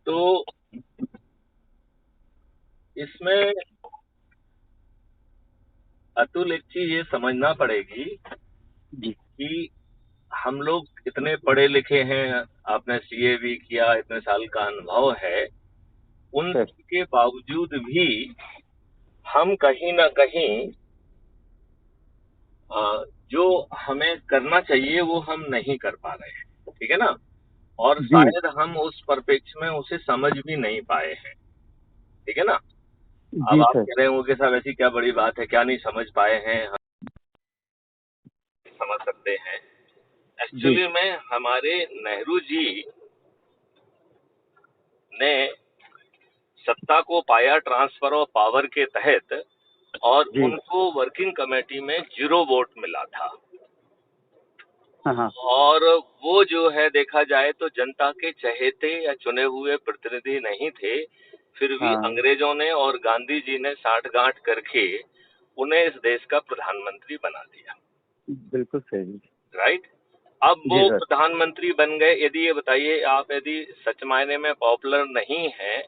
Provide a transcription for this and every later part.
तो इसमें अतुल एक चीज ये समझना पड़ेगी जी कि हम लोग इतने पढ़े लिखे हैं, आपने सीए भी किया, इतने साल का अनुभव है, उन सर। के बावजूद भी हम कहीं ना कहीं जो हमें करना चाहिए वो हम नहीं कर पा रहे हैं, ठीक है ना। और जी शायद हम उस परिप्रेक्ष्य में उसे समझ भी नहीं पाए हैं, ठीक है ना। अब जी आप सर। कह रहे होंगे साहब ऐसी क्या बड़ी बात है, क्या नहीं समझ पाए हैं, हम समझ सकते हैं। जी एक्चुअली में हमारे नेहरू जी ने सत्ता को पाया ट्रांसफर ऑफ पावर के तहत, और जी। उनको वर्किंग कमेटी में 0 वोट मिला था। हाँ हाँ। और वो जो है देखा जाए तो जनता के चहेते या चुने हुए प्रतिनिधि नहीं थे, फिर भी हाँ अंग्रेजों ने और गांधी जी ने साठगांठ करके उन्हें इस देश का प्रधानमंत्री बना दिया। बिल्कुल सही। राइट। अब जी वो सर। प्रधानमंत्री बन गए। यदि ये बताइए, आप यदि सच मायने में पॉपुलर नहीं है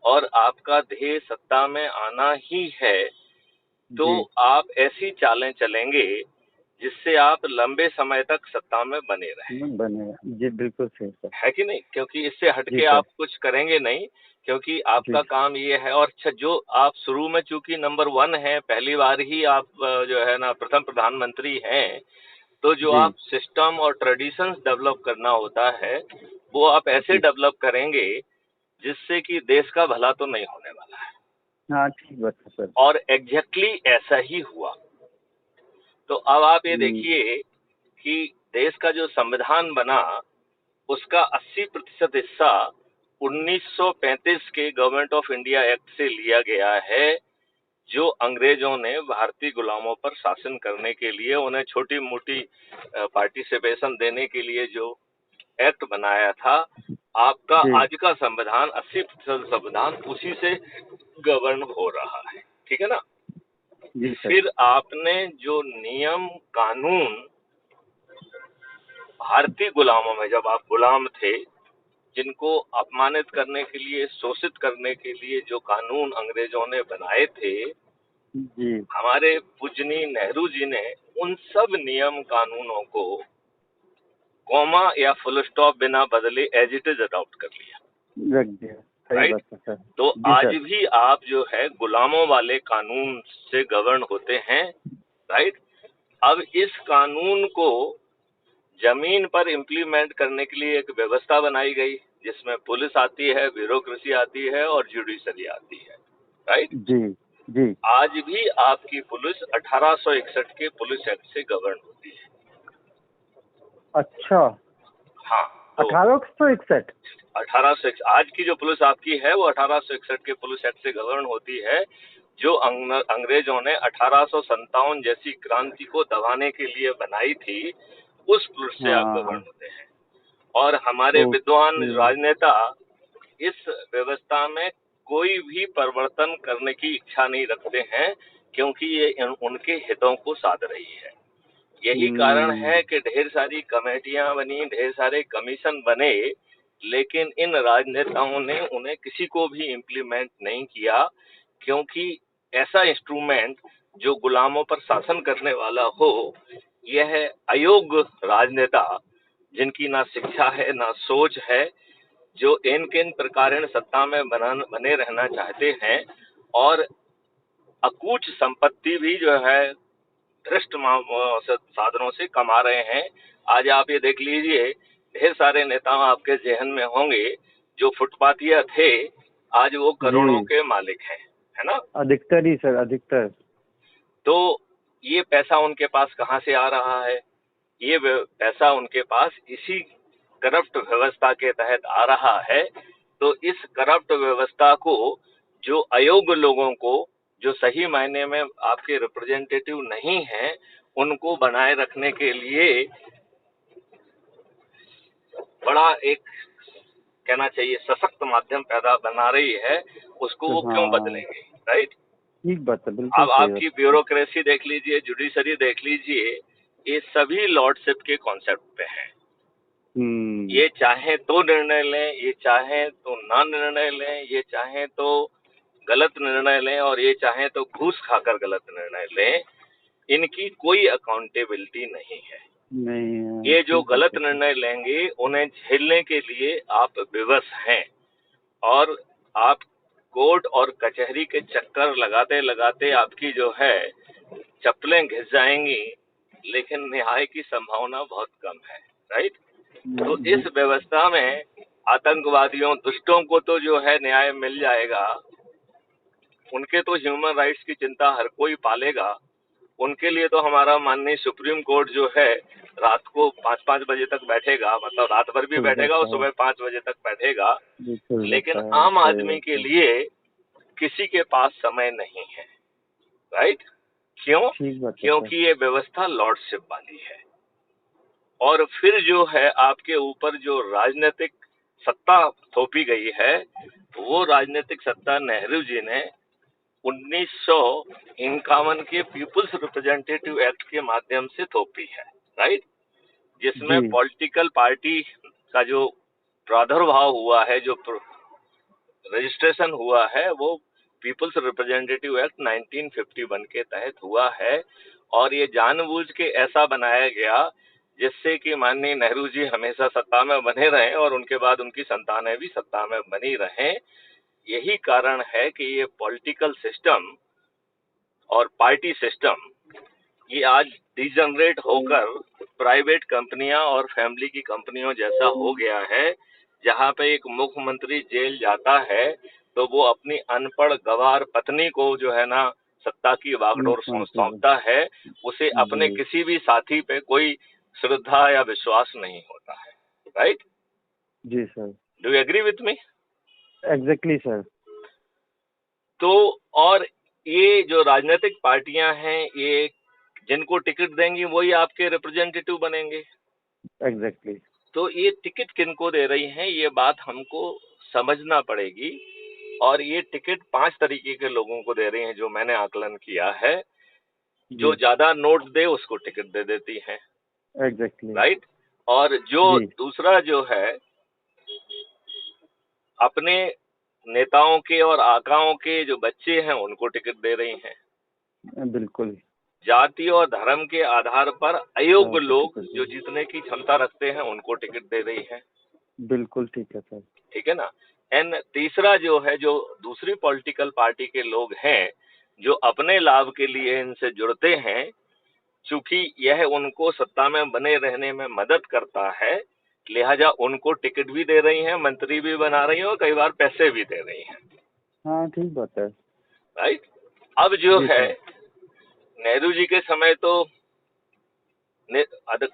और आपका ध्येय सत्ता में आना ही है, तो जी आप ऐसी चालें चलेंगे जिससे आप लंबे समय तक सत्ता में बने रहें, बनेगा। जी बिल्कुल सही सर। है कि नहीं। क्योंकि इससे जी हटके सर। आप कुछ करेंगे नहीं, क्योंकि जी आपका काम ये है। और अच्छा, जो आप शुरू में चूंकि नंबर 1 है, पहली बार ही आप जो है ना प्रथम प्रधानमंत्री हैं, तो जो जी। आप सिस्टम और ट्रेडिशंस डेवलप करना होता है वो आप ऐसे जी डेवलप करेंगे जिससे कि देश का भला तो नहीं होने वाला है। हाँ ठीक बात है सर। और एग्जैक्टली ऐसा ही हुआ। तो अब आप ये हम्म, देखिए कि देश का जो संविधान बना उसका 80% हिस्सा 1935 के गवर्नमेंट ऑफ इंडिया एक्ट से लिया गया है, जो अंग्रेजों ने भारतीय गुलामों पर शासन करने के लिए उन्हें छोटी मोटी पार्टिसिपेशन देने के लिए जो एक्ट बनाया था। आपका जी आज का संविधान 80% संविधान उसी से गवर्न हो रहा है, ठीक है ना। जी सर। फिर आपने जो नियम कानून भारतीय गुलामों में, जब आप गुलाम थे, जिनको अपमानित करने के लिए, शोषित करने के लिए जो कानून अंग्रेजों ने बनाए थे, जी हमारे पूजनीय नेहरू जी ने उन सब नियम कानूनों को कॉमा या फुल स्टॉप बिना बदले एज इट इज अडॉप्ट कर लिया। रख दिया। सही राइट। बात है सर। तो जी आज सर। भी आप जो है गुलामों वाले कानून से गवर्न होते हैं। राइट। अब इस कानून को जमीन पर इम्प्लीमेंट करने के लिए एक व्यवस्था बनाई गई, जिसमें पुलिस आती है, ब्यूरोक्रेसी आती है और जुडिशरी आती है। राइट। जी जी। आज भी आपकी पुलिस 1861 के पुलिस एक्ट से गवर्न होती है। अच्छा। हाँ। तो 1861। 1800 आज की जो पुलिस आपकी है वो 1861 के पुलिस एक्ट से गवर्न होती है, जो अंग्रेजों ने 1857 जैसी क्रांति को दबाने के लिए बनाई थी। उस पुलिस से आप गवर्न हाँ। होते हैं। और हमारे विद्वान ओके। राजनेता इस व्यवस्था में कोई भी परिवर्तन करने की इच्छा नहीं रखते हैं, क्योंकि ये उनके हितों को साध रही है। यही कारण हम्म। है कि ढेर सारी कमेटियां बनी, ढेर सारे कमीशन बने, लेकिन इन राजनेताओं ने उन्हें किसी को भी इम्प्लीमेंट नहीं किया, क्योंकि ऐसा इंस्ट्रूमेंट जो गुलामों पर शासन करने वाला हो, यह अयोग्य राजनेता, जिनकी ना शिक्षा है ना सोच है, जो इन किन प्रकार सत्ता में बने रहना चाहते हैं, और अकूच संपत्ति भी जो है भ्रष्ट साधनों से कमा रहे हैं। आज आप ये देख लीजिए, ढेर सारे नेता आपके जहन में होंगे जो फुटपाथिया थे, आज वो करोड़ों जी। के मालिक हैं, है ना। अधिकतर ही सर, अधिकतर। तो ये पैसा उनके पास कहाँ से आ रहा है? ये पैसा उनके पास इसी करप्ट व्यवस्था के तहत आ रहा है। तो इस करप्ट व्यवस्था को, जो अयोग्य लोगों को, जो सही मायने में आपके रिप्रेजेंटेटिव नहीं हैं, उनको बनाए रखने के लिए बड़ा एक, कहना चाहिए, सशक्त माध्यम पैदा बना रही है, उसको वो क्यों हाँ बदलेंगे। राइट। ठीक बात है, बिल्कुल अब सही बात आपकी है। ब्यूरोक्रेसी देख लीजिए, जुडिशरी देख लीजिए, ये सभी लॉर्डशिप के कॉन्सेप्ट पे हैं। ये चाहे तो निर्णय लें, ये चाहे तो ना निर्णय लें, ये चाहे तो गलत निर्णय लें और ये चाहे तो घूस खाकर गलत निर्णय लें, इनकी कोई अकाउंटेबिलिटी नहीं है। नहीं है, ये जो ठीक बात गलत है सर। निर्णय लेंगे उन्हें झेलने के लिए आप विवश हैं और आप कोर्ट और कचहरी के चक्कर लगाते लगाते आपकी जो है चप्पलें घिस जाएंगी, लेकिन न्याय की संभावना बहुत कम है। राइट। तो जी इस व्यवस्था में आतंकवादियों दुष्टों को तो जो है न्याय मिल जाएगा, उनके तो ह्यूमन राइट्स की चिंता हर कोई पालेगा। उनके लिए तो हमारा माननीय सुप्रीम कोर्ट जो है रात को 5-5 बजे तक बैठेगा, मतलब रात भर भी खुल बैठेगा और जाता है, सुबह 5 बजे तक बैठेगा। जी खुल लेकिन जाता है, आम सही आदमी बात के है। लिए किसी के पास समय नहीं है। राइट। क्यों? ठीक बात है सर। क्योंकि ये व्यवस्था लॉर्डशिप वाली है। और फिर जो है आपके ऊपर जो राजनीतिक सत्ता थोपी गई है, वो राजनीतिक सत्ता नेहरू जी ने 1951 के पीपुल्स रिप्रेजेंटेटिव एक्ट के माध्यम से थोपी है। राइट। जिसमें जी पॉलिटिकल पार्टी का जो प्रादुर्भाव हुआ है, जो रजिस्ट्रेशन हुआ है, वो पीपुल्स रिप्रेजेंटेटिव एक्ट 1951 के तहत हुआ है। और ये जानबूझ के ऐसा बनाया गया जिससे कि माननीय नेहरू जी हमेशा सत्ता में बने रहें और उनके बाद उनकी संतानें भी सत्ता में बनी रहें। यही कारण है कि ये पॉलिटिकल सिस्टम और पार्टी सिस्टम ये आज डिजनरेट होकर प्राइवेट कंपनियां और फैमिली की कंपनियों जैसा हो गया है, जहां पे एक मुख्यमंत्री जेल जाता है तो वो अपनी अनपढ़ गवार पत्नी को जो है ना सत्ता की बागडोर मुख्यमंत्री जी। सौंपता है। उसे अपने जी किसी भी साथी पे कोई श्रद्धा या विश्वास नहीं होता है। राइट। जी sir, do you agree with me? Exactly sir. तो और ये जो राजनीतिक पार्टियां हैं, ये जिनको टिकट देंगी वही आपके रिप्रेजेंटेटिव बनेंगे। एग्जैक्टली। तो ये टिकट किनको दे रही हैं, ये बात हमको समझना पड़ेगी। और ये टिकट 5 तरीके के लोगों को दे रही हैं, जो मैंने आकलन किया है। जो जी ज्यादा नोट दे उसको टिकट दे देती हैं। एग्जैक्टली। राइट। और जो जी दूसरा जो है अपने नेताओं के और आकाओं के जो बच्चे हैं उनको टिकट दे रही हैं। बिल्कुल। जाति और धर्म के आधार पर अयोग्य आपको लोग टिकट जो दे, जीतने की क्षमता रखते हैं उनको टिकट दे रही है। बिल्कुल ठीक है सर। ठीक है ना। एंड तीसरा जो है, जो दूसरी पॉलिटिकल पार्टी के लोग हैं जो अपने लाभ के लिए इनसे जुड़ते हैं, चूंकि यह उनको सत्ता में बने रहने में मदद करता है, लिहाजा उनको टिकट भी दे रही हैं, मंत्री भी बना रही हैं और कई बार पैसे भी दे रही हैं। हाँ ठीक बात है। राइट। अब जो जी है सर। नेहरू जी के समय तो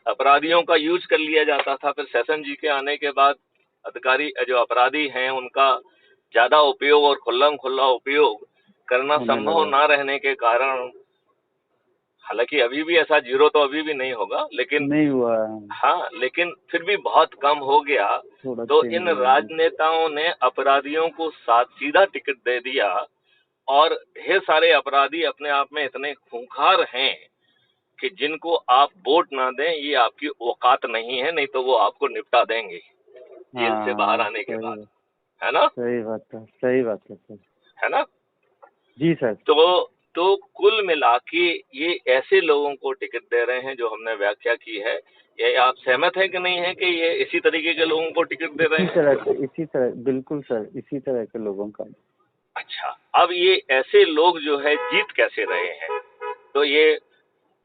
अपराधियों का यूज कर लिया जाता था, फिर सेशन जी के आने के बाद अधिकारी जो अपराधी हैं उनका ज्यादा उपयोग और खुल्लम खुल्ला उपयोग करना होने संभव लगा। ना रहने के कारण, हालांकि अभी भी ऐसा जीरो तो अभी भी नहीं होगा, लेकिन नहीं हुआ है, हाँ, लेकिन फिर भी बहुत कम हो गया। थोड़ा तो चेंज इन हुआ है। राजनेताओं ने अपराधियों को सीधा टिकट दे दिया और ढेर सारे अपराधी अपने आप में इतने खूंखार हैं कि जिनको आप वोट ना दें ये आपकी औकात नहीं है, नहीं तो वो आपको निपटा देंगे जेल से बाहर हाँ आने के सही बाद। बात। है ना। सही बात है, सही बात है सर। है ना। जी सर। तो कुल मिला के ये ऐसे लोगों को टिकट दे रहे हैं जो हमने व्याख्या की है। ये आप सहमत है कि नहीं है कि ये इसी तरीके के लोगों को टिकट दे रहे हैं? इसी तरह बिल्कुल सर, इसी तरह के लोगों का। अच्छा, अब ये ऐसे लोग जो है जीत कैसे रहे हैं? तो ये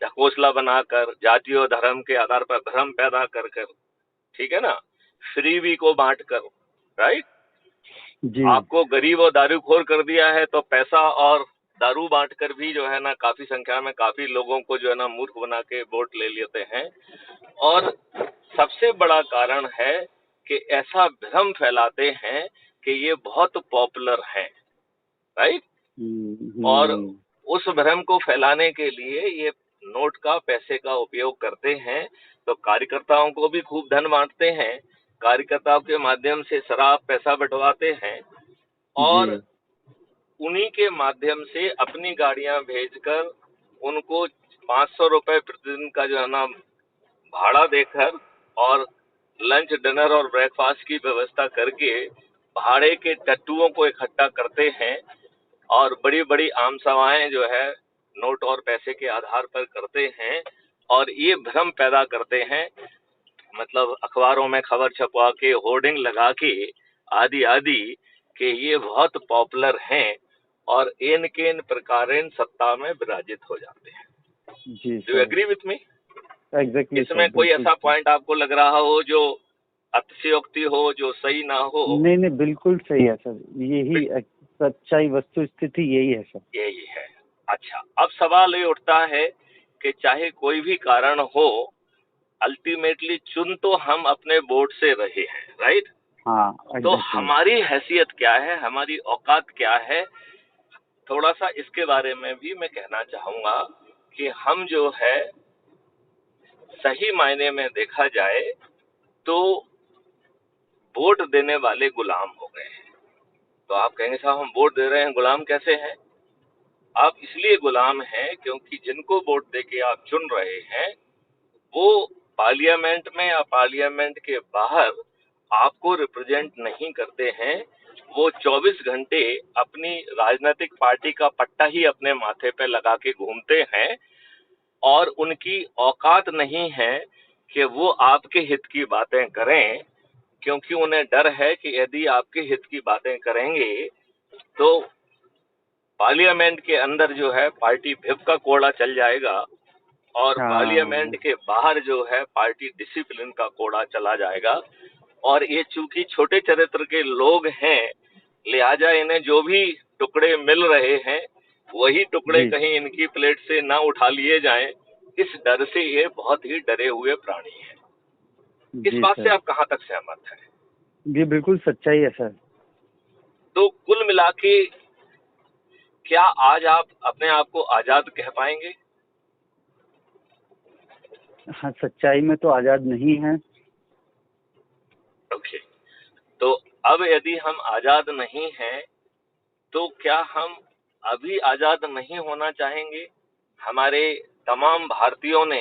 ढकोसला बनाकर, जाति और धर्म के आधार पर भ्रम पैदा कर कर, ठीक है ना, फ्रीबी को बांट कर। राइट। जी आपको गरीब और दारूखोर कर दिया है तो पैसा और दारू बांटकर भी जो है ना काफी संख्या में काफी लोगों को जो है ना मूर्ख बना के वोट ले लेते हैं। और सबसे बड़ा कारण है कि ऐसा भ्रम फैलाते हैं कि ये बहुत पॉपुलर हैं। राइट। और हम्म। उस भ्रम को फैलाने के लिए ये नोट का, पैसे का उपयोग करते हैं। तो कार्यकर्ताओं को भी खूब धन बांटते हैं, कार्यकर्ताओं के माध्यम से शराब पैसा बंटवाते हैं जी और उन्हीं के माध्यम से अपनी गाड़ियां भेजकर उनको 500 रुपए प्रतिदिन का जो है ना भाड़ा देकर और लंच डिनर और ब्रेकफास्ट की व्यवस्था करके भाड़े के टट्टुओं को इकट्ठा करते हैं और बड़ी बड़ी आम सभाएं जो है नोट और पैसे के आधार पर करते हैं और ये भ्रम पैदा करते हैं, मतलब अखबारों में खबर छपवा के होर्डिंग लगा के आदि आदि कि ये बहुत पॉपुलर हैं और इनके इन प्रकार सत्ता में विराजित हो जाते हैं। जी do you sir, agree with me? Exactly sir, इसमें कोई बिल्कुल ऐसा सर। पॉइंट आपको लग रहा हो जो अतिशयोक्ति हो, जो सही ना हो? नहीं नहीं, बिल्कुल सही है सर, यही सच्चाई, वस्तु स्थिति यही है सर। यही है। अच्छा, अब सवाल ये उठता है कि चाहे कोई भी कारण हो, अल्टीमेटली चुन तो हम अपने वोट से रहे हैं, राइट? हाँ, तो एग्जैक्टली। हमारी हैसियत क्या है, हमारी औकात क्या है, थोड़ा सा इसके बारे में भी मैं कहना चाहूंगा कि हम जो है सही मायने में देखा जाए तो वोट देने वाले गुलाम हो गए हैं। तो आप कहेंगे साहब हम वोट दे रहे हैं, गुलाम कैसे हैं? आप इसलिए गुलाम हैं क्योंकि जिनको वोट देके आप चुन रहे हैं वो पार्लियामेंट में या पार्लियामेंट के बाहर आपको रिप्रेजेंट नहीं करते हैं। वो 24 घंटे अपनी राजनीतिक पार्टी का पट्टा ही अपने माथे पे लगा के घूमते हैं और उनकी औकात नहीं है कि वो आपके हित की बातें करें, क्योंकि उन्हें डर है कि यदि आपके हित की बातें करेंगे तो पार्लियामेंट के अंदर जो है पार्टी व्हिप का कोड़ा चल जाएगा और हाँ पार्लियामेंट के बाहर जो है पार्टी डिसिप्लिन का कोड़ा चला जाएगा। और ये चूंकि छोटे चरित्र के लोग हैं, लिहाजा इन्हें जो भी टुकड़े मिल रहे हैं वही टुकड़े जी कहीं इनकी प्लेट से ना उठा लिए जाएं, इस डर से ये बहुत ही डरे हुए प्राणी हैं। इस जी बात से सर, आप कहाँ तक सहमत हैं? ये बिल्कुल सच्चाई है सर। तो कुल मिला के क्या आज आप अपने आप को आजाद कह पाएंगे? हाँ, सच्चाई में तो आजाद नहीं है। ओके, तो अब यदि हम आजाद नहीं हैं तो क्या हम अभी आजाद नहीं होना चाहेंगे? हमारे तमाम भारतीयों ने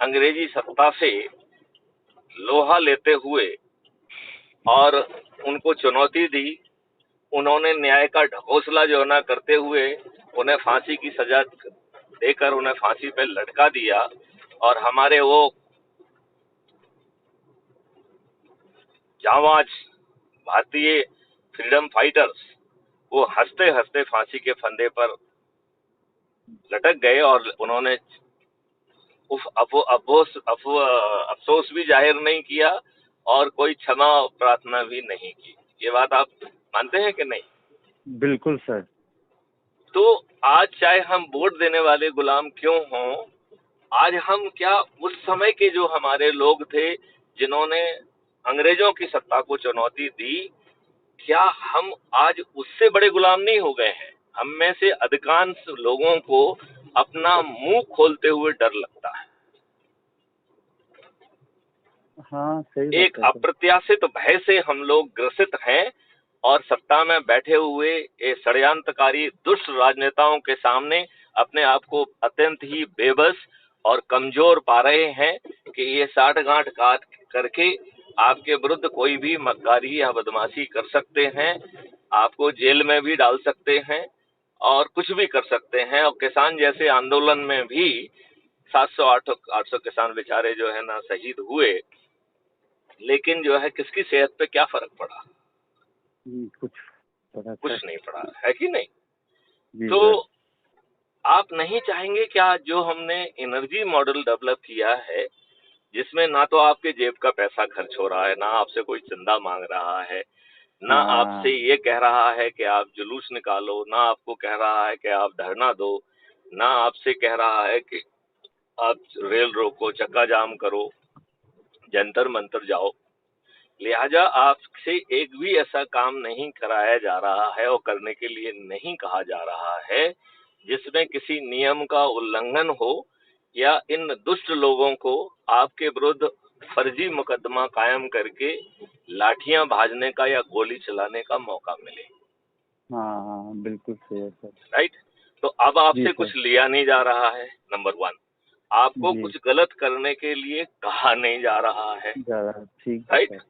अंग्रेजी सत्ता से लोहा लेते हुए और उनको चुनौती दी, उन्होंने न्याय का ढकोसला जो है ना करते हुए उन्हें फांसी की सजा देकर उन्हें फांसी पे लटका दिया और हमारे वो जांबाज भारतीय फ्रीडम फाइटर्स वो हंसते हंसते फांसी के फंदे पर लटक गए और उन्होंने अफसोस भी जाहिर नहीं किया और कोई क्षमा प्रार्थना भी नहीं की। ये बात आप मानते हैं कि नहीं? बिल्कुल सर। तो आज चाहे हम वोट देने वाले गुलाम क्यों हों, आज हम क्या उस समय के जो हमारे लोग थे जिन्होंने अंग्रेजों की सत्ता को चुनौती दी, क्या हम आज उससे बड़े गुलाम नहीं हो गए हैं? हम में से अधिकांश लोगों को अपना मुंह खोलते हुए डर लगता है। हाँ, सही एक बात है सर। अप्रत्याशित भय से हम लोग ग्रसित हैं और सत्ता में बैठे हुए ये षड्यंत्रकारी दुष्ट राजनेताओं के सामने अपने आप को अत्यंत ही बेबस और कमजोर पा रहे हैं कि ये साठ गांठ काट करके आपके विरुद्ध कोई भी मक्कारी या बदमाशी कर सकते हैं, आपको जेल में भी डाल सकते हैं और कुछ भी कर सकते हैं। और किसान जैसे आंदोलन में भी 700-800 किसान बेचारे जो है ना शहीद हुए, लेकिन जो है किसकी सेहत पे क्या फर्क पड़ा? कुछ पता सर। कुछ नहीं पड़ा, है कि नहीं? जी तो सर। आप नहीं चाहेंगे क्या जो हमने एनर्जी मॉडल डेवलप किया है जिसमें ना तो आपके जेब का पैसा खर्च हो रहा है, ना आपसे कोई चंदा मांग रहा है, ना आपसे हाँ ये कह रहा है कि आप जुलूस निकालो, ना आपको कह रहा है कि आप धरना दो, ना आपसे कह रहा है कि आप रेल रोको, चक्का जाम करो, जंतर मंतर जाओ, लिहाजा आपसे एक भी ऐसा काम नहीं कराया जा रहा है और करने के लिए नहीं कहा जा रहा है जिसमें किसी नियम का उल्लंघन हो या इन दुष्ट लोगों को आपके विरुद्ध फर्जी मुकदमा कायम करके लाठियां भाजने का या गोली चलाने का मौका मिले। हाँ हाँ, बिल्कुल सही है सर। राइट? तो अब जी आपसे सर। कुछ लिया नहीं जा रहा है, नंबर वन। आपको जी कुछ गलत करने के लिए कहा नहीं जा रहा है। ज्यादा ठीक है राइट। सर।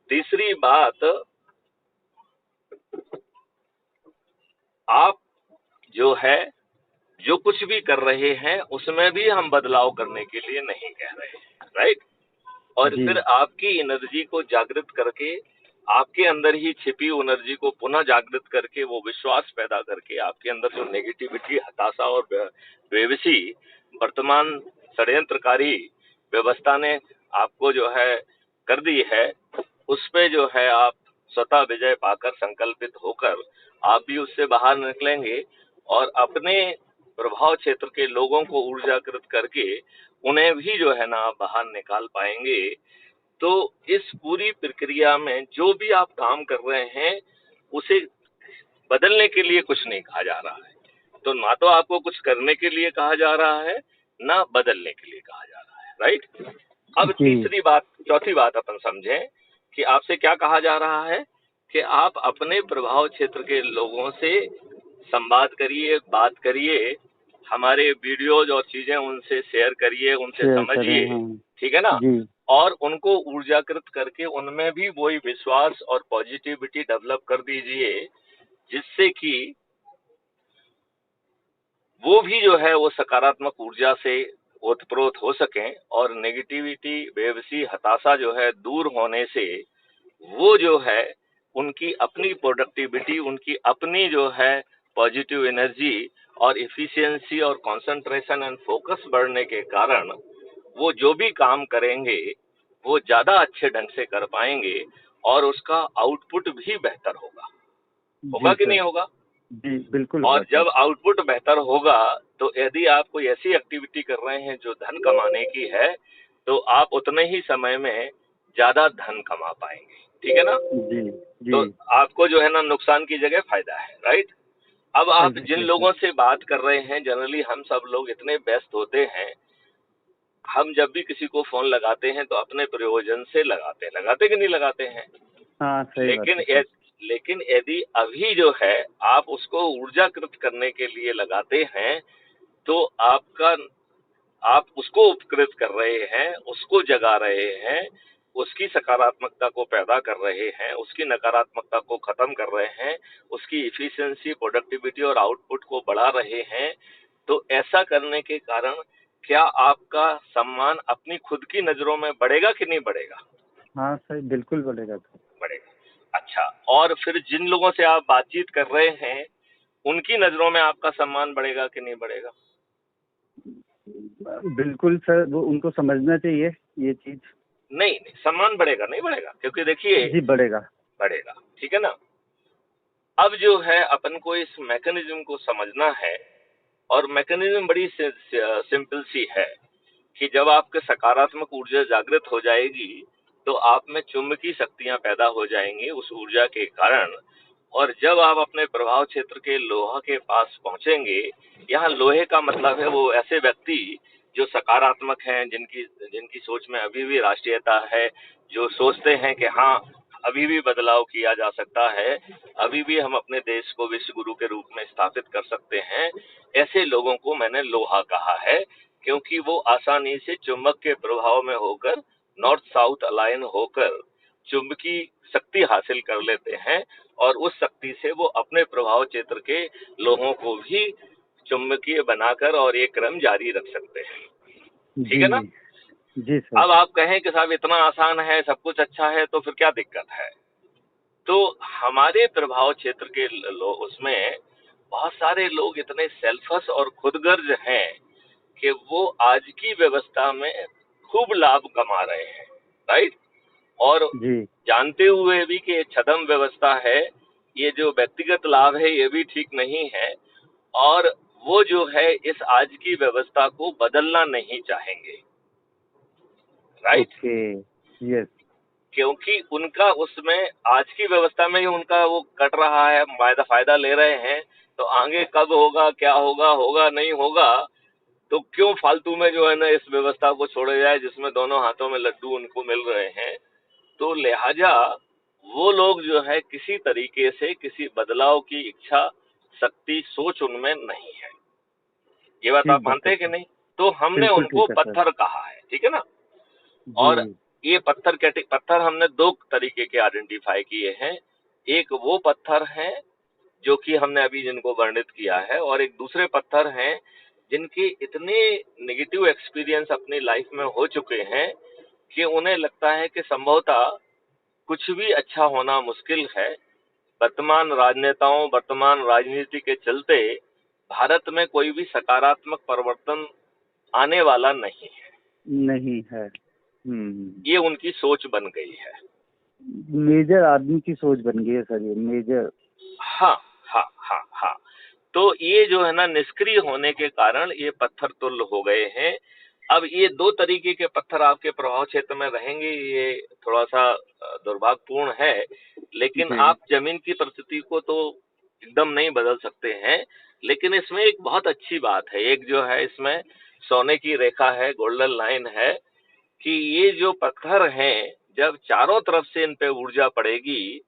तीसरी बात, आप जो है जो कुछ भी कर रहे हैं उसमें भी हम बदलाव करने के लिए नहीं कह रहे हैं। राइट। और जी फिर आपकी एनर्जी को जागृत करके, आपके अंदर ही छिपी एनर्जी को पुनः जागृत करके, वो विश्वास पैदा करके, आपके अंदर जो नेगेटिविटी, हताशा और बेबसी वर्तमान षड्यंत्रकारी व्यवस्था ने आपको जो है कर दी है, उस पे जो है आप स्वतः विजय पाकर, संकल्पित होकर आप भी उससे बाहर निकलेंगे और अपने प्रभाव क्षेत्र के लोगों को ऊर्जाकृत करके उन्हें भी जो है ना आप बाहर निकाल पाएंगे। तो इस पूरी प्रक्रिया में जो भी आप काम कर रहे हैं उसे बदलने के लिए कुछ नहीं कहा जा रहा है। तो ना तो आपको कुछ करने के लिए कहा जा रहा है, ना बदलने के लिए कहा जा रहा है। राइट। अब जी तीसरी बात, चौथी बात अपन समझें कि आपसे क्या कहा जा रहा है कि आप अपने प्रभाव क्षेत्र के लोगों से संवाद करिए, बात करिए, हमारे वीडियोज और चीजें उनसे शेयर करिए, उनसे शेयर करें समझिए। हाँ। ठीक है ना। जी और उनको ऊर्जाकृत करके उनमें भी वही विश्वास और पॉजिटिविटी डेवलप कर दीजिए, जिससे कि वो भी जो है वो सकारात्मक ऊर्जा से ओतप्रोत हो सकें और नेगेटिविटी, बेबसी, हताशा जो है दूर होने से वो जो है उनकी अपनी प्रोडक्टिविटी, उनकी अपनी जो है पॉजिटिव एनर्जी और इफिशियंसी और कंसंट्रेशन एंड फोकस बढ़ने के कारण वो जो भी काम करेंगे वो ज्यादा अच्छे ढंग से कर पाएंगे और उसका आउटपुट भी बेहतर होगा। होगा जी कि सर। नहीं होगा? जी बिल्कुल होगा और सर। जब आउटपुट बेहतर होगा तो यदि आप कोई ऐसी एक्टिविटी कर रहे हैं जो धन कमाने की है, तो आप उतने ही समय में ज्यादा धन कमा पाएंगे। ठीक है ना। जी जी। तो आपको जो है ना नुकसान की जगह फायदा है। राइट। अब आप जिन एग्जैक्टली सर। लोगों से बात कर रहे हैं, जनरली हम सब लोग इतने व्यस्त होते हैं, हम जब भी किसी को फोन लगाते हैं तो अपने प्रयोजन से लगाते हैं, लगाते कि नहीं लगाते हैं। हाँ सही बात लेकिन है सर। लेकिन यदि अभी जो है आप उसको ऊर्जाकृत करने के लिए लगाते हैं, तो आपका, आप उसको उपकृत कर रहे हैं, उसको जगा रहे हैं, उसकी सकारात्मकता को पैदा कर रहे हैं, उसकी नकारात्मकता को खत्म कर रहे हैं, उसकी इफिशियंसी, प्रोडक्टिविटी और आउटपुट को बढ़ा रहे हैं। तो ऐसा करने के कारण क्या आपका सम्मान अपनी खुद की नजरों में बढ़ेगा कि नहीं बढ़ेगा? हाँ सर बिल्कुल बोलेगा सर। बढ़ेगा। अच्छा, और फिर जिन लोगों से आप बातचीत कर रहे हैं उनकी नजरों में आपका सम्मान बढ़ेगा कि नहीं बढ़ेगा? बिल्कुल सर, वो उनको समझना चाहिए ये चीज। नहीं नहीं, सम्मान बढ़ेगा नहीं बढ़ेगा, क्योंकि देखिए जी बढ़ेगा। बढ़ेगा। ठीक है ना। अब जो है अपन को इस मैकेनिज्म को समझना है, और मैकेनिज्म बड़ी सिंपल सी है कि जब आपके सकारात्मक ऊर्जा जागृत हो जाएगी तो आप में चुंबकीय शक्तियां पैदा हो जाएंगी उस ऊर्जा के कारण। और जब आप अपने प्रभाव क्षेत्र के लोहा के पास पहुंचेंगे, यहाँ लोहे का मतलब है वो ऐसे व्यक्ति जो सकारात्मक हैं, जिनकी जिनकी सोच में अभी भी राष्ट्रीयता है, जो सोचते हैं कि हाँ अभी भी बदलाव किया जा सकता है, अभी भी हम अपने देश को विश्व गुरु के रूप में स्थापित कर सकते हैं। ऐसे लोगों को मैंने लोहा कहा है, क्योंकि वो आसानी से चुंबक के प्रभाव में होकर, नॉर्थ साउथ अलाइन होकर चुंबकीय शक्ति हासिल कर लेते हैं और उस शक्ति से वो अपने प्रभाव क्षेत्र के लोगों को भी चुंबकीय बनाकर और ये क्रम जारी रख सकते हैं। ठीक जी है ना। जी सर। अब आप कहें कि साहब इतना आसान है, सब कुछ अच्छा है, तो फिर क्या दिक्कत है? तो हमारे प्रभाव क्षेत्र के लोग, उसमें बहुत सारे लोग इतने सेल्फस और खुदगर्ज हैं कि वो आज की व्यवस्था में खूब लाभ कमा रहे हैं। राइट। और जी जानते हुए भी कि ये छद्म व्यवस्था है, ये जो व्यक्तिगत लाभ है ये भी ठीक नहीं है, और वो जो है इस आज की व्यवस्था को बदलना नहीं चाहेंगे। राइट। ओके। यस। क्योंकि उनका उसमें आज की व्यवस्था में ही उनका वो कट रहा है, फायदा ले रहे हैं। तो आगे कब होगा, क्या होगा, होगा नहीं होगा, तो क्यों फालतू में जो है ना इस व्यवस्था को छोड़ा जाए जिसमें दोनों हाथों में लड्डू उनको मिल रहे हैं। तो लिहाजा वो लोग जो है किसी तरीके से किसी बदलाव की इच्छा, शक्ति, सोच उनमें नहीं है। ये बात आप ठीक बात मानते है हैं कि सर। नहीं? तो हमने बिल्कुल उनको ठीक है सर। पत्थर कहा है, ठीक है ना। और जी। ये पत्थर हमने दो तरीके के आइडेंटिफाई किए हैं। एक वो पत्थर हैं जो कि हमने अभी जिनको वर्णित किया है, और एक दूसरे पत्थर हैं जिनके इतने नेगेटिव एक्सपीरियंस अपनी लाइफ में हो चुके हैं कि उन्हें लगता है कि संभवतः कुछ भी अच्छा होना मुश्किल है। वर्तमान राजनेताओं, वर्तमान राजनीति के चलते भारत में कोई भी सकारात्मक परिवर्तन आने वाला नहीं है। नहीं है। ये उनकी सोच बन गई है। मेजर आदमी की सोच बन गई है सर, ये मेजर। हाँ, हाँ, हाँ, हाँ। तो ये जो है ना, निष्क्रिय होने के कारण ये पत्थर तुल्य हो गए हैं। अब ये दो तरीके के पत्थर आपके प्रभाव क्षेत्र में रहेंगे, ये थोड़ा सा दुर्भाग्यपूर्ण है, लेकिन जी। आप जमीन की परिस्थिति को तो एकदम नहीं बदल सकते हैं। लेकिन इसमें एक बहुत अच्छी बात है, एक जो है इसमें सोने की रेखा है, गोल्डन लाइन है, कि ये जो पत्थर हैं, जब चारों तरफ से इन पे ऊर्जा पड़ेगी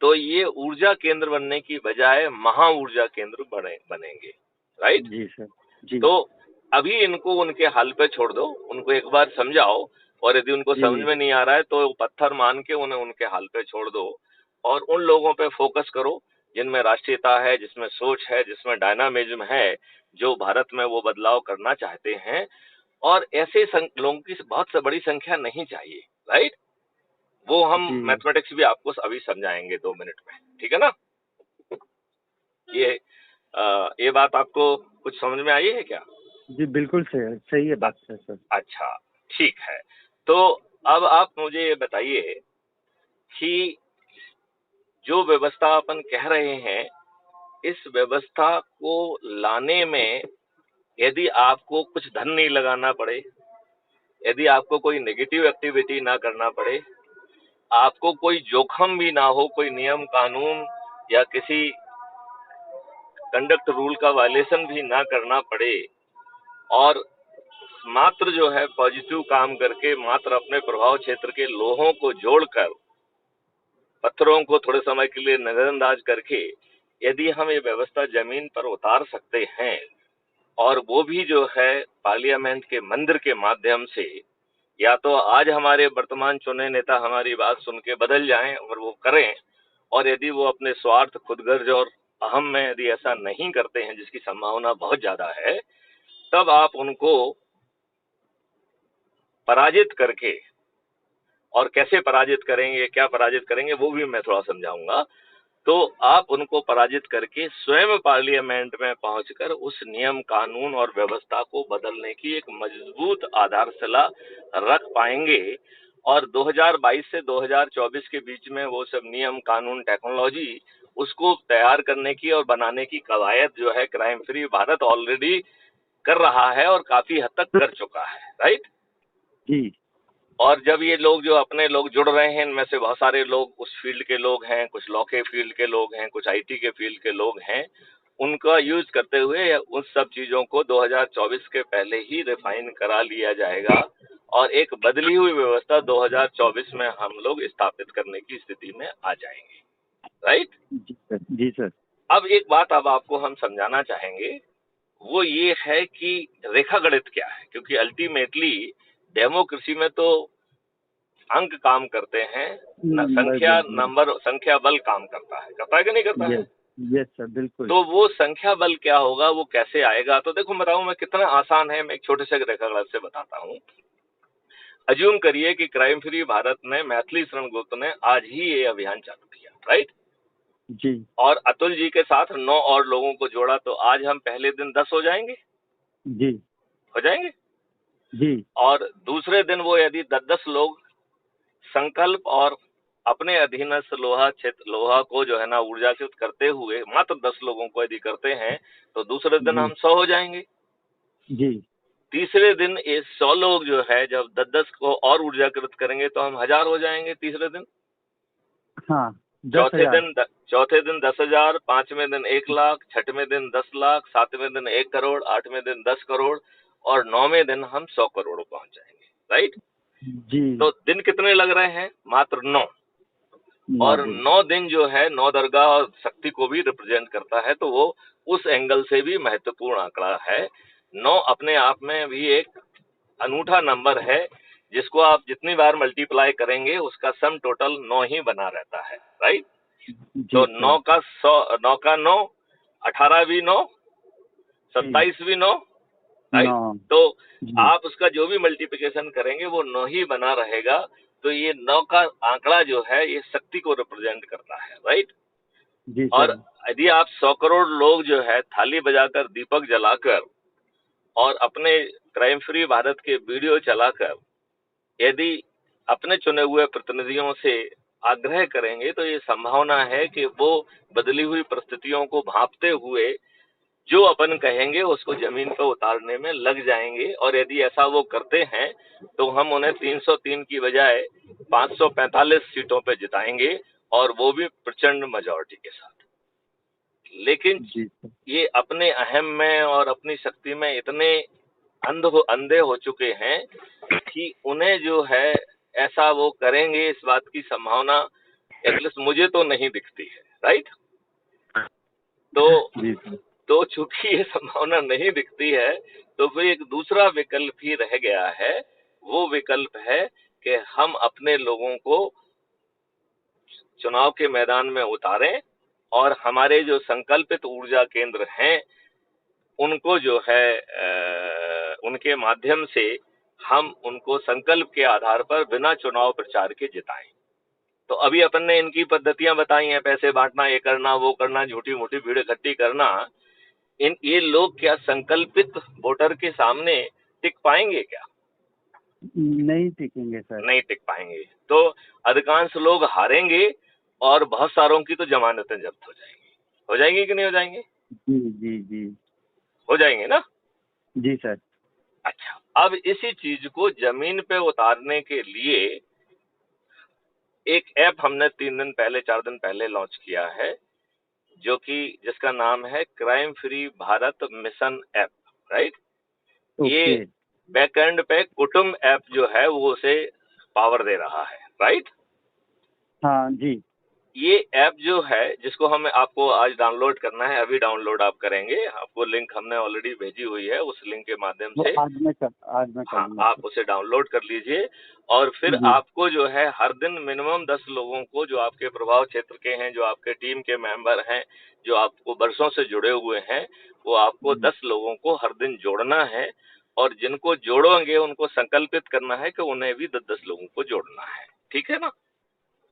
तो ये ऊर्जा केंद्र बनने की बजाय महा ऊर्जा केंद्र बनेंगे, राइट। जी सर। जी। तो अभी इनको उनके हाल पे छोड़ दो, उनको एक बार समझाओ, और यदि उनको समझ जी। में नहीं आ रहा है तो पत्थर मान के उन्हें उनके हाल पे छोड़ दो, और उन लोगों पे फोकस करो जिनमें राष्ट्रीयता है, जिसमें सोच है, जिसमें डायनामिज्म है, जो भारत में वो बदलाव करना चाहते हैं। और ऐसे लोगों की बहुत से बड़ी संख्या नहीं चाहिए, राइट। वो हम जी। मैथमेटिक्स भी आपको अभी समझाएंगे 2 मिनट में, ठीक है ना। ये ये बात आपको कुछ समझ में आई है क्या? जी बिल्कुल सही सही है बात है सर। अच्छा, ठीक है। तो अब आप मुझे ये बताइए कि जो व्यवस्था अपन कह रहे हैं, इस व्यवस्था को लाने में यदि आपको कुछ धन नहीं लगाना पड़े, यदि आपको कोई नेगेटिव एक्टिविटी ना करना पड़े, आपको कोई जोखिम भी ना हो, कोई नियम कानून या किसी कंडक्ट रूल का वायलेशन भी ना करना पड़े, और मात्र जो है पॉजिटिव काम करके, मात्र अपने प्रभाव क्षेत्र के लोगों को जोड़कर, पत्थरों को थोड़े समय के लिए नजरअंदाज करके यदि हम ये व्यवस्था जमीन पर उतार सकते हैं, और वो भी जो है पार्लियामेंट के मंदिर के माध्यम से, या तो आज हमारे वर्तमान चुने नेता हमारी बात सुन के बदल जाएं और वो करें, और यदि वो अपने स्वार्थ, खुदगर्ज और अहम में यदि ऐसा नहीं करते हैं, जिसकी संभावना बहुत ज्यादा है, तब आप उनको पराजित करके, और कैसे पराजित करेंगे, क्या पराजित करेंगे, वो भी मैं थोड़ा समझाऊंगा। तो आप उनको पराजित करके स्वयं पार्लियामेंट में पहुंचकर उस नियम कानून और व्यवस्था को बदलने की एक मजबूत आधारशिला रख पाएंगे, और 2022 से 2024 के बीच में वो सब नियम कानून, टेक्नोलॉजी, उसको तैयार करने की और बनाने की कवायद जो है क्राइम फ्री भारत ऑलरेडी कर रहा है, और काफी हद तक कर चुका है, राइट। जी। और जब ये लोग, जो अपने लोग जुड़ रहे हैं, इनमें से बहुत सारे लोग उस फील्ड के लोग हैं, कुछ लॉ के फील्ड के लोग हैं, कुछ आईटी के फील्ड के लोग हैं, उनका यूज करते हुए उन सब चीजों को 2024 के पहले ही रिफाइन करा लिया जाएगा, और एक बदली हुई व्यवस्था 2024 में हम लोग स्थापित करने की स्थिति में आ जाएंगे, राइट। जी सर। जी सर। अब एक बात अब आपको हम समझाना चाहेंगे, वो ये है कि रेखा गणित क्या है, क्योंकि अल्टीमेटली डेमोक्रेसी में तो अंक काम करते हैं, संख्या, बिल्कुल। नंबर, संख्या बल काम करता है कि नहीं करता है। यस। यस सर बिल्कुल। तो वो संख्या बल क्या होगा, वो कैसे आएगा, तो देखो बताऊं मैं, कितना आसान है। मैं एक छोटे से रेखागणित से बताता हूँ। अज्यूम करिए कि क्राइम फ्री भारत में मैथिली शरण गुप्त ने आज ही ये अभियान चालू किया, राइट। जी। और अतुल जी के साथ 9 और लोगों को जोड़ा, तो आज हम पहले दिन 10 हो जाएंगे, जी। हो जाएंगे। जी। और दूसरे दिन वो यदि 10-10 लोग संकल्प और अपने अधीनस्थ लोहा को जो है ना ऊर्जाकृत करते हुए मात्र 10 लोगों को यदि करते हैं, तो दूसरे दिन जी। हम 100 हो जाएंगे। जी। तीसरे दिन ये 100 लोग जो है जब 10-10 को और ऊर्जाकृत करेंगे तो हम 1000 हो जाएंगे तीसरे दिन। हाँ। 10,000। चौथे दिन 10,000, पांचवें दिन 1,00,000, छठवें दिन 10,00,000, सातवें दिन 1 करोड़, आठवें दिन 10 करोड़, और 9वें दिन हम 100 करोड़ पहुंच जाएंगे, राइट। जी। तो दिन कितने लग रहे हैं? मात्र 9। 9 और दिन। 9 दिन जो है 9 दरगाह और शक्ति को भी रिप्रेजेंट करता है, तो वो उस एंगल से भी महत्वपूर्ण आंकड़ा है। 9 अपने आप में भी एक अनूठा नंबर है, जिसको आप जितनी बार मल्टीप्लाई करेंगे उसका सम टोटल 9 ही बना रहता है, राइट। जी तो सर। 9 का 9, 18 भी 9, जी 27 भी 9, राइट। 9। तो जी आप उसका जो भी मल्टीप्लिकेशन करेंगे वो 9 ही बना रहेगा। तो ये 9 का आंकड़ा जो है ये शक्ति को रिप्रेजेंट करता है, राइट। जी और सर। यदि आप 100 करोड़ लोग जो है थाली बजाकर, दीपक जलाकर और अपने क्राइम फ्री भारत के वीडियो चलाकर यदि अपने चुने हुए प्रतिनिधियों से आग्रह करेंगे, तो ये संभावना है कि वो बदली हुई परिस्थितियों को भांपते हुए जो अपन कहेंगे उसको जमीन पर उतारने में लग जाएंगे। और यदि ऐसा वो करते हैं तो हम उन्हें 303 की बजाय 545 सीटों पे जिताएंगे, और वो भी प्रचंड मेजॉरिटी के साथ। लेकिन जी सर। ये अपने अहम में और अपनी शक्ति में इतने अंधे हो चुके हैं कि उन्हें जो है ऐसा वो करेंगे, इस बात की संभावना एटलीस्ट मुझे तो नहीं दिखती है, राइट। तो जी सर। तो चूंकि ये संभावना नहीं दिखती है, तो फिर एक दूसरा विकल्प ही रह गया है। वो विकल्प है कि हम अपने लोगों को चुनाव के मैदान में उतारें और हमारे जो संकल्पित ऊर्जा केंद्र हैं उनको जो है उनके माध्यम से हम उनको संकल्प के आधार पर बिना चुनाव प्रचार के जिताएं। तो अभी अपन ने इनकी पद्धतियां बताई हैं, पैसे बांटना, ये करना, वो करना, झूठी मूठी भीड़ इकट्ठी करना। इन ये लोग क्या संकल्पित वोटर के सामने टिक पाएंगे क्या? नहीं टिकेंगे सर। नहीं टिक पाएंगे। तो अधिकांश लोग हारेंगे और बहुत सारों की तो जमानतें जब्त हो जाएंगी। हो जाएंगी कि नहीं हो जाएंगी? जी जी जी। हो जाएंगे ना। जी सर। अच्छा, अब इसी चीज को जमीन पे उतारने के लिए एक ऐप हमने 3 दिन पहले, 4 दिन पहले लॉन्च किया है, जो कि जिसका नाम है crime free Bharat mission app, right. ये ओके। बैकएंड पे कुटुंब ऐप जो है वो उसे पावर दे रहा है, राइट। हाँ जी। ये ऐप जो है जिसको हम आपको आज डाउनलोड करना है, अभी डाउनलोड आप करेंगे, आपको लिंक हमने ऑलरेडी भेजी हुई है, उस लिंक के माध्यम वो से आज मैं कर हाँ लूँगा आप सर। उसे डाउनलोड कर लीजिए। और फिर जी आपको जो है हर दिन मिनिमम 10 लोगों को, जो आपके प्रभाव क्षेत्र के हैं, जो आपके टीम के मेंबर हैं, जो आपको वर्षों से जुड़े हुए हैं, वो आपको जी 10 लोगों को हर दिन जोड़ना है। और जिनको जोड़ोगे उनको संकल्पित करना है कि उन्हें भी 10-10 लोगों को जोड़ना है। ठीक है ना?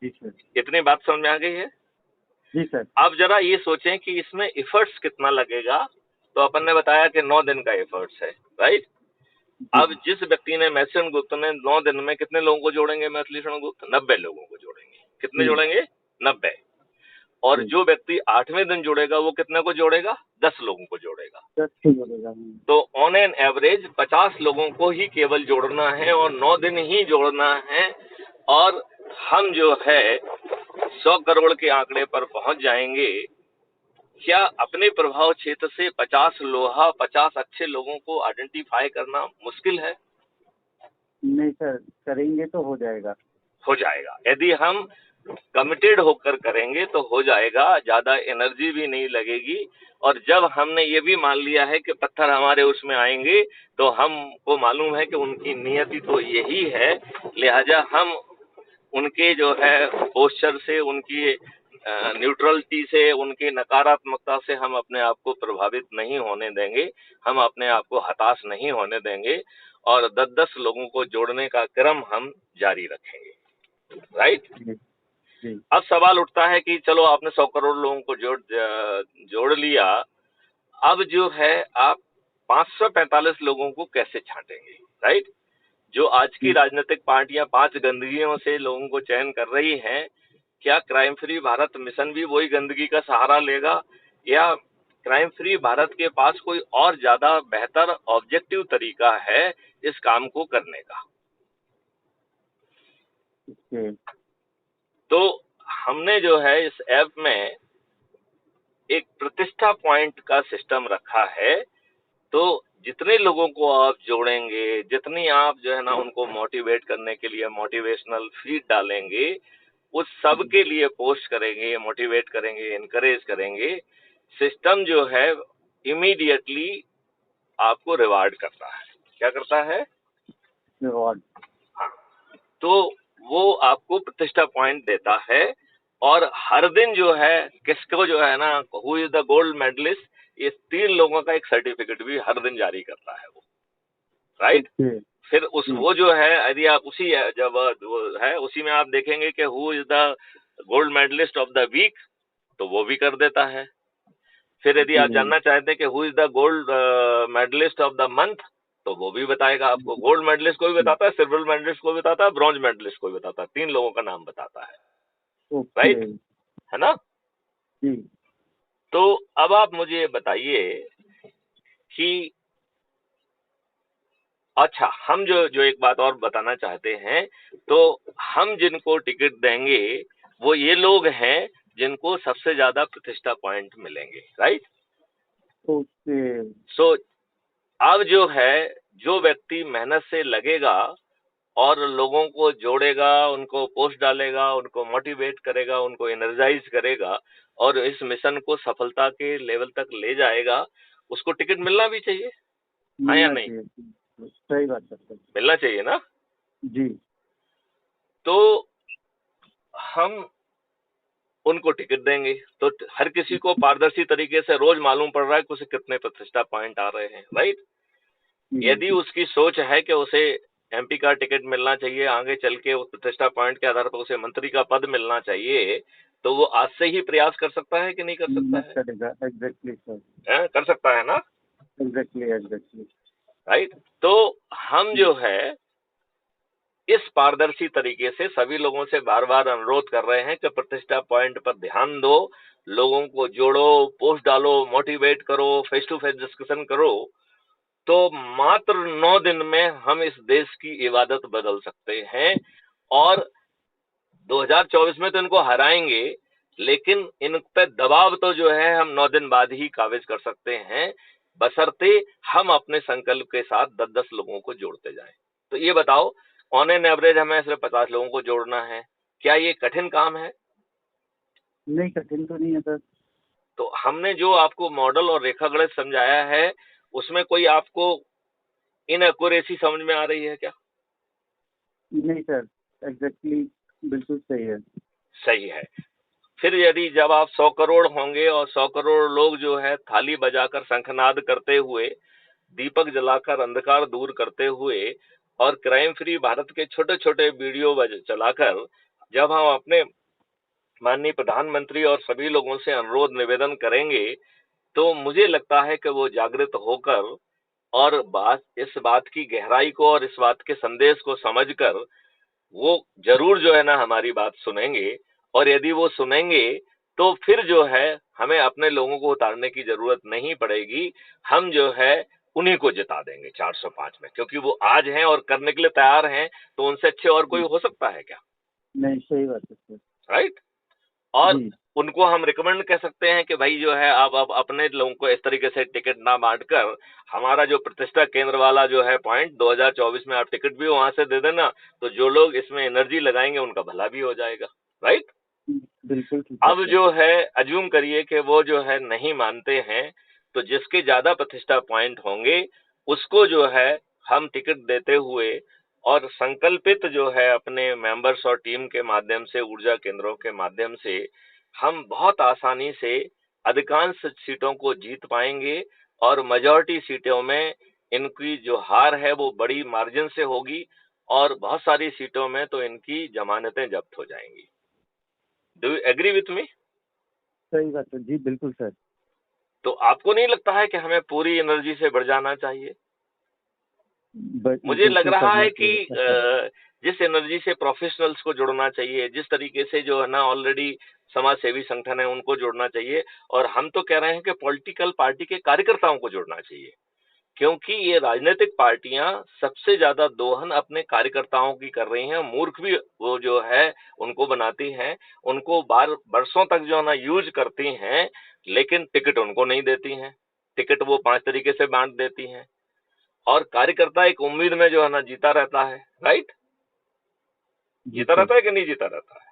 जी सर। इतनी बात समझ में आ गई है? जी सर। अब जरा ये सोचें कि इसमें एफर्ट्स कितना लगेगा। तो अपन ने बताया कि 9 दिन का एफर्ट्स है, राइट। जी अब जिस व्यक्ति ने, मैथ्सन गुप्त ने 9 दिन में कितने लोगों को जोड़ेंगे? मैथिलीशरण गुप्त 90 लोगों को जोड़ेंगे। कितने जी जोड़ेंगे? 90। और जी। जो व्यक्ति 8वें दिन जोड़ेगा वो कितने को जोड़ेगा? 10 लोगों को जोड़ेगा। 10 से बोलेगा। तो ऑन एन एवरेज 50 लोगों को ही केवल जोड़ना है और 9 दिन ही जोड़ना है। और हम जो है 100 करोड़ के आंकड़े पर पहुंच जाएंगे। क्या अपने प्रभाव क्षेत्र से 50 अच्छे लोगों को आइडेंटिफाई करना मुश्किल है? नहीं सर, करेंगे तो हो जाएगा। हो जाएगा। यदि हम कमिटेड होकर करेंगे तो हो जाएगा, ज्यादा एनर्जी भी नहीं लगेगी। और जब हमने ये भी मान लिया है कि पत्थर हमारे उसमें आएंगे, तो हमको मालूम है कि उनकी नियति तो यही है, लिहाजा हम उनके जो है पोस्चर से, उनकी न्यूट्रलिटी से, उनकी नकारात्मकता से हम अपने आप को प्रभावित नहीं होने देंगे। हम अपने आप को हताश नहीं होने देंगे और 10-10 लोगों को जोड़ने का क्रम हम जारी रखेंगे, राइट। जी जी। अब सवाल उठता है कि चलो आपने 100 करोड़ लोगों को जोड़ लिया, अब जो है आप 545 लोगों को कैसे छांटेंगे, राइट। जो आज की जी राजनीतिक पार्टियां 5 गंदगियों से लोगों को चयन कर रही हैं, क्या क्राइम फ्री भारत मिशन भी वही गंदगी का सहारा लेगा, या क्राइम फ्री भारत के पास कोई और ज्यादा बेहतर ऑब्जेक्टिव तरीका है इस काम को करने का? ओके। तो हमने जो है इस ऐप में एक प्रतिष्ठा पॉइंट का सिस्टम रखा है। तो जितने लोगों को आप जोड़ेंगे, जितनी आप जो है ना उनको मोटिवेट करने के लिए मोटिवेशनल फीड डालेंगे, उस सब के लिए पोस्ट करेंगे, मोटिवेट करेंगे, इनकरेज करेंगे, सिस्टम जो है इमीडिएटली आपको रिवार्ड करता है। क्या करता है? रिवॉर्ड। हाँ, तो वो आपको प्रतिष्ठा पॉइंट देता है, और हर दिन जो है किसको जो है ना, who is the gold medalist, ये 3 लोगों का एक सर्टिफिकेट भी हर दिन जारी करता है वो, राइट। ओके। फिर उस जी। वो जो है, यदि आप उसी जब वो है उसी में आप देखेंगे कि who is the gold medalist of the week, तो वो भी कर देता है। फिर यदि आप जी। जानना चाहते हैं कि who is the gold medalist of the month, तो वो भी बताएगा आपको। गोल्ड मेडलिस्ट को भी बताता है, सिल्वर मेडलिस्ट को भी बताता है, ब्रॉन्ज मेडलिस्ट को भी बताता है, 3 लोगों का नाम बताता है, ओके। राइट, है ना। जी। तो अब आप मुझे बताइए कि अच्छा, हम जो जो एक बात और बताना चाहते हैं, तो हम जिनको टिकट देंगे वो ये लोग हैं जिनको सबसे ज्यादा प्रतिष्ठा पॉइंट मिलेंगे, राइट। ओके। सो अब जो है, जो व्यक्ति मेहनत से लगेगा और लोगों को जोड़ेगा, उनको पोस्ट डालेगा, उनको मोटिवेट करेगा, उनको एनर्जाइज करेगा और इस मिशन को सफलता के लेवल तक ले जाएगा, उसको टिकट मिलना भी चाहिए, हाँ या मिलना नहीं? चाहिए। सही बात है सर। मिलना चाहिए ना। जी। तो हम उनको टिकट देंगे, तो हर किसी को पारदर्शी तरीके से रोज मालूम पड़ रहा है कि उसे कितने प्रतिष्ठा पॉइंट आ रहे हैं, राइट। जी यदि बिल्कुल। उसकी सोच है कि उसे एमपी का टिकट मिलना चाहिए, आगे चल के उस प्रतिष्ठा पॉइंट के आधार पर उसे मंत्री का पद मिलना चाहिए, तो वो आज से ही प्रयास कर सकता है कि नहीं कर सकता मेहनत है? करेगा। Exactly sir. कर सकता है ना, एग्जैक्टली एग्जैक्टली। राइट। तो हम जो है इस पारदर्शी तरीके से सभी लोगों से बार बार अनुरोध कर रहे हैं कि प्रतिष्ठा पॉइंट पर ध्यान दो, लोगों को जोड़ो, पोस्ट डालो, मोटिवेट करो, फेस टू फेस डिस्कशन करो, तो मात्र 9 दिन में हम इस देश की इबादत बदल सकते हैं। और 2024 में तो इनको हराएंगे, लेकिन इन पे दबाव तो जो है हम 9 दिन बाद ही काबिज कर सकते हैं, बशर्ते हम अपने संकल्प के साथ 10-10 लोगों को जोड़ते जाएं। तो ये बताओ, ऑन एन एवरेज हमें सिर्फ 50 लोगों को जोड़ना है, क्या ये कठिन काम है? नहीं, कठिन तो नहीं है सर। तो हमने जो आपको मॉडल और रेखागणित समझाया है, उसमें कोई आपको इनएक्यूरेसी समझ में आ रही है क्या? नहीं सर, एग्जैक्टली बिल्कुल सही है। सही है। फिर यदि जब आप 100 करोड़ होंगे और 100 करोड़ लोग जो है थाली बजाकर शंखनाद करते हुए, दीपक जलाकर अंधकार दूर करते हुए और क्राइम फ्री भारत के छोटे छोटे वीडियो चलाकर जब हम अपने माननीय प्रधानमंत्री और सभी लोगों से अनुरोध निवेदन करेंगे, तो मुझे लगता है कि वो जागृत होकर और इस बात की गहराई को और इस बात के संदेश को समझकर वो जरूर जो है ना हमारी बात सुनेंगे। और यदि वो सुनेंगे तो फिर जो है हमें अपने लोगों को उतारने की जरूरत नहीं पड़ेगी, हम जो है उन्हीं को जिता देंगे 405 में, क्योंकि वो आज हैं और करने के लिए तैयार हैं, तो उनसे अच्छे और कोई हो सकता है क्या? नहीं, सही बात है सर। राइट। और जी। उनको हम रिकमेंड कह सकते हैं कि भाई जो है आप अब अपने लोगों को इस तरीके से टिकट ना बांटकर हमारा जो प्रतिष्ठा केंद्र वाला जो है पॉइंट 2024 में आप टिकट भी वहां से दे देना, तो जो लोग इसमें एनर्जी लगाएंगे उनका भला भी हो जाएगा, राइट। बिल्कुल ठीक है अब सर। जो है अज्यूम करिए कि वो जो है नहीं मानते हैं, तो जिसके ज्यादा प्रतिष्ठा पॉइंट होंगे उसको जो है हम टिकट देते हुए और संकल्पित जो है अपने मेंबर्स और टीम के माध्यम से, ऊर्जा केंद्रों के माध्यम से हम बहुत आसानी से अधिकांश सीटों को जीत पाएंगे और मेजॉरिटी सीटों में इनकी जो हार है वो बड़ी मार्जिन से होगी और बहुत सारी सीटों में तो इनकी जमानतें जब्त हो जाएंगी। Do you agree with me? सही बात है जी, बिल्कुल सर। तो आपको नहीं लगता है कि हमें पूरी एनर्जी से बढ़ जाना चाहिए? मुझे लग बिल्कुल रहा करना है कि चाहिए सर। जिस एनर्जी से प्रोफेशनल्स को जोड़ना चाहिए, जिस तरीके से जो है ना ऑलरेडी समाज सेवी संगठन है उनको जोड़ना चाहिए, और हम तो कह रहे हैं कि पॉलिटिकल पार्टी के कार्यकर्ताओं को जोड़ना चाहिए, क्योंकि ये राजनीतिक पार्टियां सबसे ज्यादा दोहन अपने कार्यकर्ताओं की कर रही हैं। मूर्ख भी वो जो है उनको बनाती हैं, उनको बरसों तक जो है ना यूज करती हैं, लेकिन टिकट उनको नहीं देती हैं। टिकट वो 5 तरीके से बांट देती हैं और कार्यकर्ता एक उम्मीद में जो है ना जीता रहता है, राइट। जी जीता सर। रहता है कि नहीं जीता रहता है?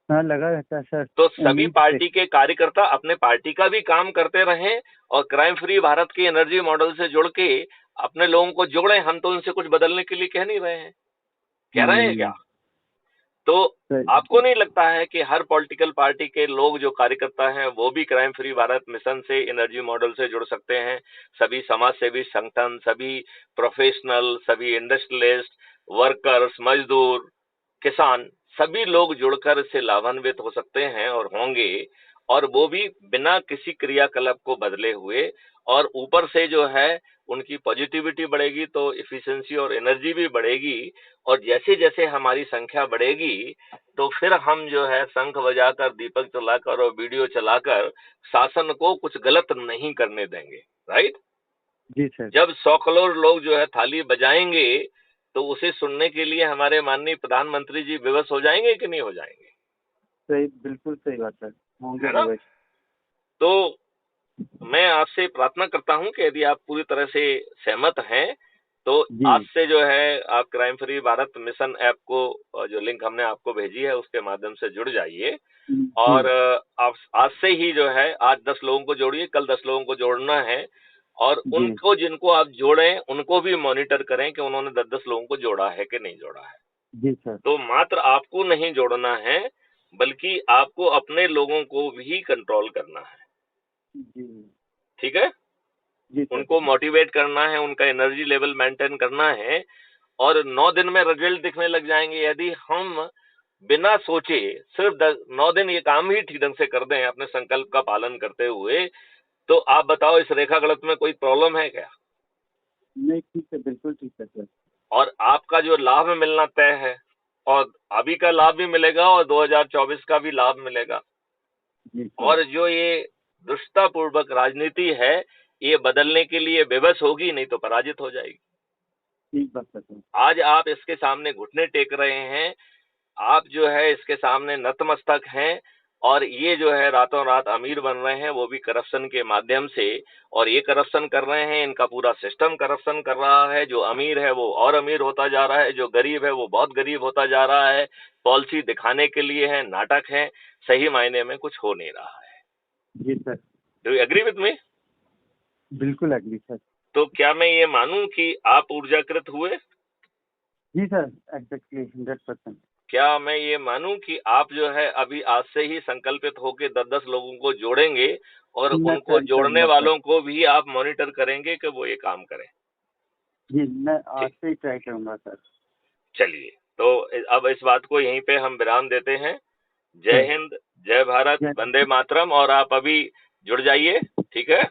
हाँ लगा रहता है सर। तो सभी उम्मीद से। पार्टी के कार्यकर्ता अपने पार्टी का भी काम करते रहें और क्राइम फ्री भारत के एनर्जी मॉडल से जुड़ के अपने लोगों को जोड़ें। हम तो उनसे कुछ बदलने के लिए कह नहीं रहे हैं, कह रहे हैं क्या? तो आपको नहीं लगता है कि हर पॉलिटिकल पार्टी के लोग जो कार्यकर्ता हैं वो भी क्राइम फ्री भारत मिशन से एनर्जी मॉडल से जुड़ सकते हैं? सभी समाज सेवी संगठन, सभी प्रोफेशनल, सभी इंडस्ट्रियलिस्ट, वर्कर्स, मजदूर, किसान, सभी लोग जुड़कर इससे लाभान्वित हो सकते हैं और होंगे, और वो भी बिना किसी क्रियाकलाप को बदले हुए। और ऊपर से जो है उनकी पॉजिटिविटी बढ़ेगी तो इफिशिएंसी और एनर्जी भी बढ़ेगी। और जैसे जैसे हमारी संख्या बढ़ेगी तो फिर हम जो है शंख बजाकर, दीपक जलाकर और वीडियो चलाकर शासन को कुछ गलत नहीं करने देंगे। राइट? जी सर। जब 100 करोड़ लोग जो है थाली बजाएंगे तो उसे सुनने के लिए हमारे माननीय प्रधानमंत्री जी विवश हो जाएंगे कि नहीं हो जाएंगे? सही, बिल्कुल सही बात सर, होंगे है ना? विवश। तो मैं आपसे प्रार्थना करता हूं कि यदि आप पूरी तरह से सहमत हैं तो जी। आज से जो है आप crime free Bharat mission app को, जो लिंक हमने आपको भेजी है उसके माध्यम से जुड़ जाइए। और जी। आप आज से ही जो है, आज 10 लोगों को जोड़िए, कल 10 लोगों को जोड़ना है। और जी। उनको, जिनको आप जोड़ें उनको भी मॉनिटर करें कि उन्होंने 10-10 लोगों को जोड़ा है कि नहीं जोड़ा है। जी सर। तो मात्र आपको नहीं जोड़ना है बल्कि आपको अपने लोगों को भी कंट्रोल करना है। जी। ठीक है? जी सर। उनको मोटिवेट करना है, उनका एनर्जी लेवल मेंटेन करना है। और 9 दिन में रिजल्ट दिखने लग जाएंगे यदि हम बिना सोचे सिर्फ 9 दिन ये काम ही ठीक ढंग से कर दें अपने संकल्प का पालन करते हुए। तो आप बताओ इस रेखा गणित में कोई प्रॉब्लम है क्या? नहीं, ठीक है, बिल्कुल ठीक है सर। और आपका जो लाभ मिलना तय है, और अभी का लाभ भी मिलेगा और 2024 का भी लाभ मिलेगा। जी सर। और जो ये दुष्टतापूर्वक राजनीति है ये बदलने के लिए विवश होगी, नहीं तो पराजित हो जाएगी। ठीक बात है सर। आज आप इसके सामने घुटने टेक रहे हैं, आप जो है इसके सामने नतमस्तक हैं, और ये जो है रातों रात अमीर बन रहे हैं वो भी करप्शन के माध्यम से। और ये करप्शन कर रहे हैं, इनका पूरा सिस्टम करप्शन कर रहा है। जो अमीर है वो और अमीर होता जा रहा है, जो गरीब है वो बहुत गरीब होता जा रहा है। पॉलिसी दिखाने के लिए है, नाटक है, सही मायने में कुछ हो नहीं रहा है। जी sir. Do you agree with me? बिल्कुल अग्री सर। तो क्या मैं ये मानूं कि आप ऊर्जाकृत हुए? जी सर, एग्जैक्टली 100%। क्या मैं ये मानूं कि आप जो है अभी आज से ही संकल्पित होकर 10-10 लोगों को जोड़ेंगे और मैं उनको ट्राई जोड़ने करूंगा सर। वालों को भी आप मॉनिटर करेंगे कि वो ये काम करें? जी, मैं आज ठीक, से ही ट्राई करूंगा सर। चलिए। तो अब इस बात को यहीं पे हम विराम देते हैं। जय सर, हिंद, जय भारत, जय। वंदे मातरम। और आप अभी जुड़ जाइए, ठीक है?